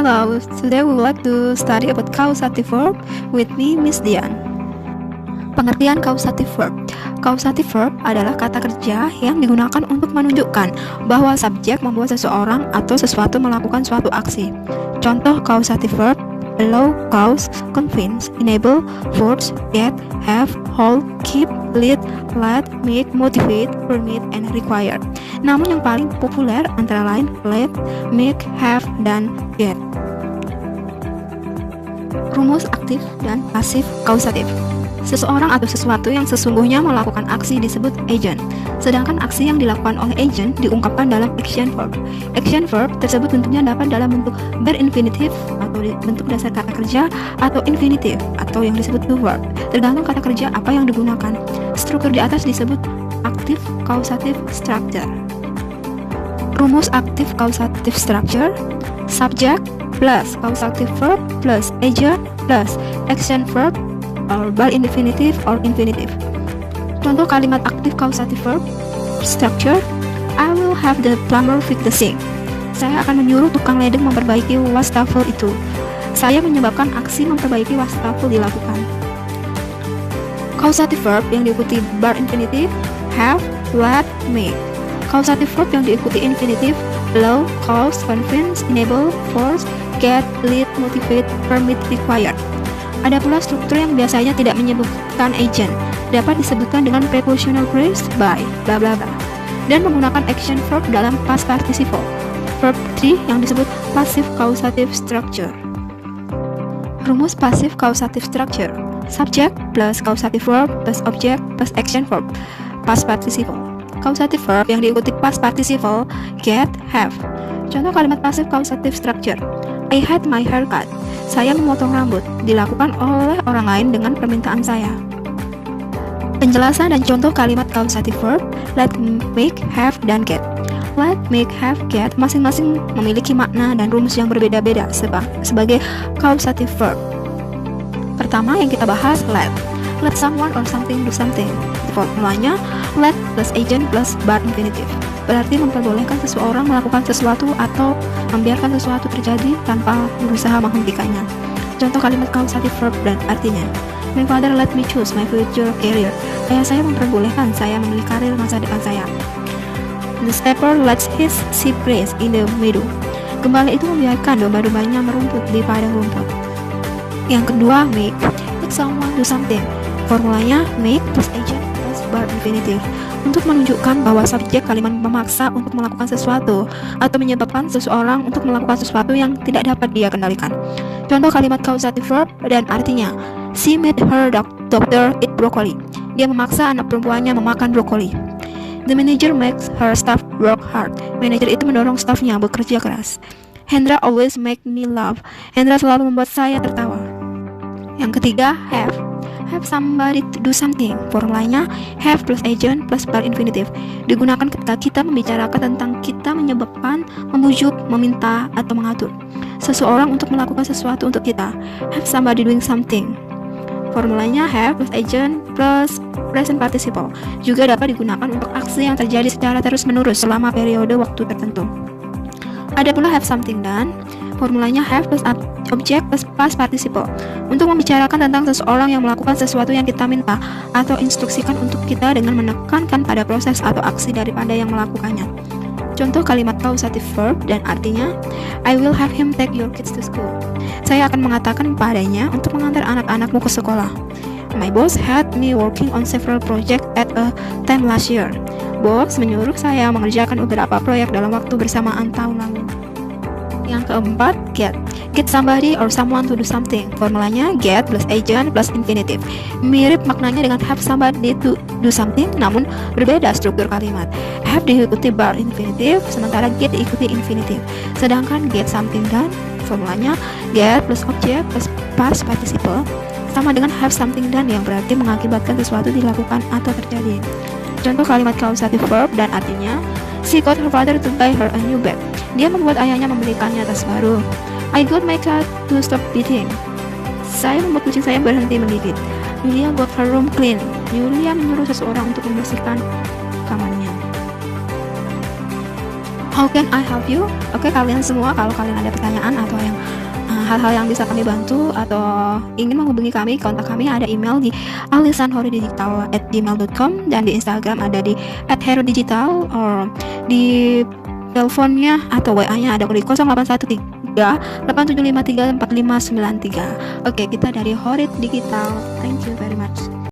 Hello, today we would like to study about causative verb with me, Miss Dian. Pengertian causative verb. Causative verb adalah kata kerja yang digunakan untuk menunjukkan bahwa subjek membuat seseorang atau sesuatu melakukan suatu aksi. Contoh causative verb: allow, cause, convince, enable, force, get, have, hold, keep, lead, let, make, motivate, permit, and require. Namun yang paling populer antara lain let, make, have, dan get. Rumus aktif dan pasif kausatif. Seseorang atau sesuatu yang sesungguhnya melakukan aksi disebut agent, sedangkan aksi yang dilakukan oleh agent diungkapkan dalam action verb. Action verb tersebut tentunya dapat dalam bentuk berinfinitif atau bentuk dasar kata kerja atau infinitif atau yang disebut to verb, tergantung kata kerja apa yang digunakan. Struktur di atas disebut active causative structure. Rumus active causative structure: subject plus causative verb plus agent plus action verb or infinitive or infinitive. Contoh kalimat active causative verb structure: I will have the plumber fix the sink. Saya akan menyuruh tukang ledeng memperbaiki wastafel itu. Saya menyebabkan aksi memperbaiki wastafel dilakukan. Causative verb yang diikuti bar infinitive: have, let, make. Causative verb yang diikuti infinitive: allow, cause, convince, enable, force, get, lead, motivate, permit, require. Ada pula struktur yang biasanya tidak menyebutkan agent, dapat disebutkan dengan prepositional phrase by, bla bla bla, dan menggunakan action verb dalam past participle. Verb 3 yang disebut passive causative structure. Rumus passive causative structure: subject plus causative verb plus object plus action verb, past participle. Causative verb yang diikuti past participle: get, have. Contoh kalimat passive causative structure: I had my haircut. Saya memotong rambut, dilakukan oleh orang lain dengan permintaan saya. Penjelasan dan contoh kalimat causative verb: let, make, have, dan get. Let, make, have, get masing-masing memiliki makna dan rumus yang berbeda-beda sebagai causative verb. Pertama yang kita bahas, let. Let someone or something do something. Formulanya let plus agent plus bar infinitive. Berarti memperbolehkan seseorang melakukan sesuatu atau membiarkan sesuatu terjadi tanpa berusaha menghentikannya. Contoh kalimat causative verb dan artinya: my father let me choose my future career. Ayah saya memperbolehkan saya memilih karir masa depan saya. The shepherd lets his sheep graze in the meadow. Gembala itu membiarkan domba-dombanya merumput di padang rumput. Yang kedua, make someone do something. Formulanya make plus agent plus bar infinitive, untuk menunjukkan bahwa subjek kalimat memaksa untuk melakukan sesuatu atau menyebabkan seseorang untuk melakukan sesuatu yang tidak dapat dia kendalikan. Contoh kalimat causative verb dan artinya: she made her doctor eat broccoli. Dia memaksa anak perempuannya memakan brokoli. The manager makes her staff work hard. Manajer itu mendorong staffnya bekerja keras. Hendra always make me laugh. Hendra selalu membuat saya tertawa. Yang ketiga, have. Have somebody to do something. Formulanya have plus agent plus bar infinitive, digunakan ketika kita membicarakan tentang kita menyebabkan, membujuk, meminta, atau mengatur seseorang untuk melakukan sesuatu untuk kita. Have somebody doing something. Formulanya have plus agent plus present participle, juga dapat digunakan untuk aksi yang terjadi secara terus-menerus selama periode waktu tertentu. Ada pula have something done. Formulanya have plus object plus past participle, untuk membicarakan tentang seseorang yang melakukan sesuatu yang kita minta atau instruksikan untuk kita dengan menekankan pada proses atau aksi daripada yang melakukannya. Contoh kalimat causative verb dan artinya: I will have him take your kids to school. Saya akan mengatakan padanya untuk mengantar anak-anakmu ke sekolah. My boss had me working on several projects at a time last year. Bos menyuruh saya mengerjakan beberapa proyek dalam waktu bersamaan tahun lalu. Yang keempat, get. Get somebody or someone to do something. Formulanya get plus agent plus infinitive. Mirip maknanya dengan have somebody to do something, namun berbeda struktur kalimat. Have diikuti bar infinitive, sementara get diikuti infinitive. Sedangkan get something done, formulanya get plus object plus past participle, sama dengan have something done yang berarti mengakibatkan sesuatu dilakukan atau terjadi. Contoh kalimat causative verb dan artinya: she got her father to buy her a new bed. Dia membuat ayahnya membelikannya tas baru. I got my cat to stop beating. Saya membuat kucing saya berhenti menggigit. Julia got her room clean. Julia menyuruh seseorang untuk membersihkan kamarnya. How can I help you? Oke, kalian semua kalau kalian ada pertanyaan atau yang hal-hal yang bisa kami bantu atau ingin menghubungi kami, kontak kami, ada email di alisanhoridigital@gmail.com dan di Instagram ada di @herodigital, or di teleponnya atau WA-nya ada di 0813 8753 4593. Oke, kita dari Horid Digital. Thank you very much.